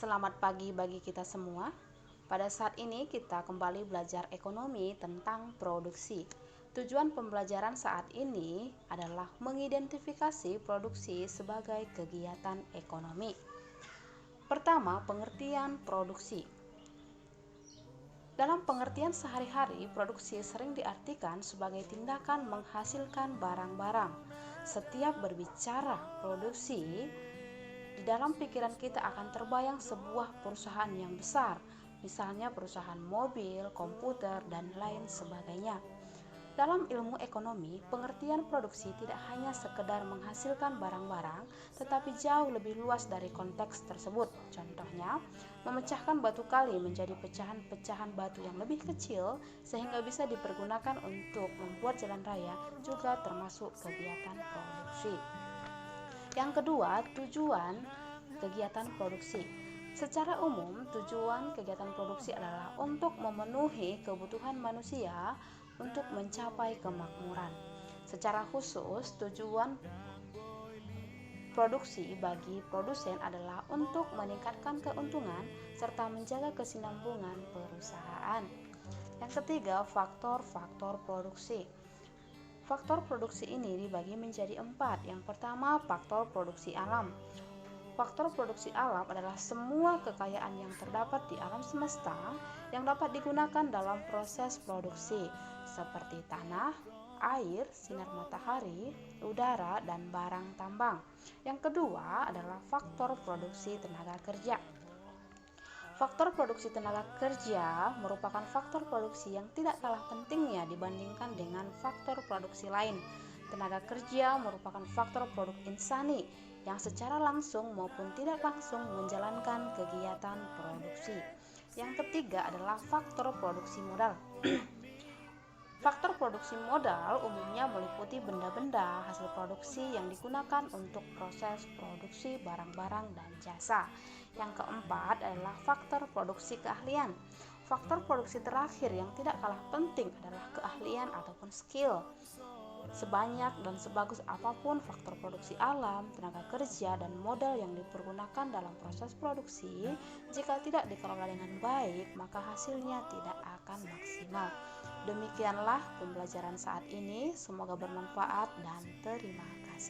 Selamat pagi bagi kita semua. Pada saat ini kita kembali belajar ekonomi tentang produksi. Tujuan pembelajaran saat ini adalah mengidentifikasi produksi sebagai kegiatan ekonomi. Pertama, pengertian produksi. Dalam pengertian sehari-hari, produksi sering diartikan sebagai tindakan menghasilkan barang-barang. Setiap berbicara produksi, di dalam pikiran kita akan terbayang sebuah perusahaan yang besar, misalnya perusahaan mobil, komputer, dan lain sebagainya. Dalam ilmu ekonomi, pengertian produksi tidak hanya sekedar menghasilkan barang-barang, tetapi jauh lebih luas dari konteks tersebut. Contohnya, memecahkan batu kali menjadi pecahan-pecahan batu yang lebih kecil sehingga bisa dipergunakan untuk membuat jalan raya juga termasuk kegiatan produksi. Yang kedua, tujuan kegiatan produksi. Secara umum, tujuan kegiatan produksi adalah untuk memenuhi kebutuhan manusia untuk mencapai kemakmuran. Secara khusus, tujuan produksi bagi produsen adalah untuk meningkatkan keuntungan serta menjaga kesinambungan perusahaan. Yang ketiga, faktor-faktor produksi. Faktor produksi ini dibagi menjadi 4. Yang pertama, faktor produksi alam. Faktor produksi alam adalah semua kekayaan yang terdapat di alam semesta yang dapat digunakan dalam proses produksi, seperti tanah, air, sinar matahari, udara, dan barang tambang. Yang kedua adalah faktor produksi tenaga kerja. Faktor produksi tenaga kerja merupakan faktor produksi yang tidak kalah pentingnya dibandingkan dengan faktor produksi lain. Tenaga kerja merupakan faktor produk insani yang secara langsung maupun tidak langsung menjalankan kegiatan produksi. Yang ketiga adalah faktor produksi modal. Faktor produksi modal umumnya meliputi benda-benda hasil produksi yang digunakan untuk proses produksi barang-barang dan jasa. Yang keempat adalah faktor produksi keahlian. Faktor produksi terakhir yang tidak kalah penting adalah keahlian ataupun skill. Sebanyak dan sebagus apapun faktor produksi alam, tenaga kerja, dan modal yang dipergunakan dalam proses produksi, jika tidak dikelola dengan baik, maka hasilnya tidak akan maksimal. Demikianlah pembelajaran saat ini, semoga bermanfaat dan terima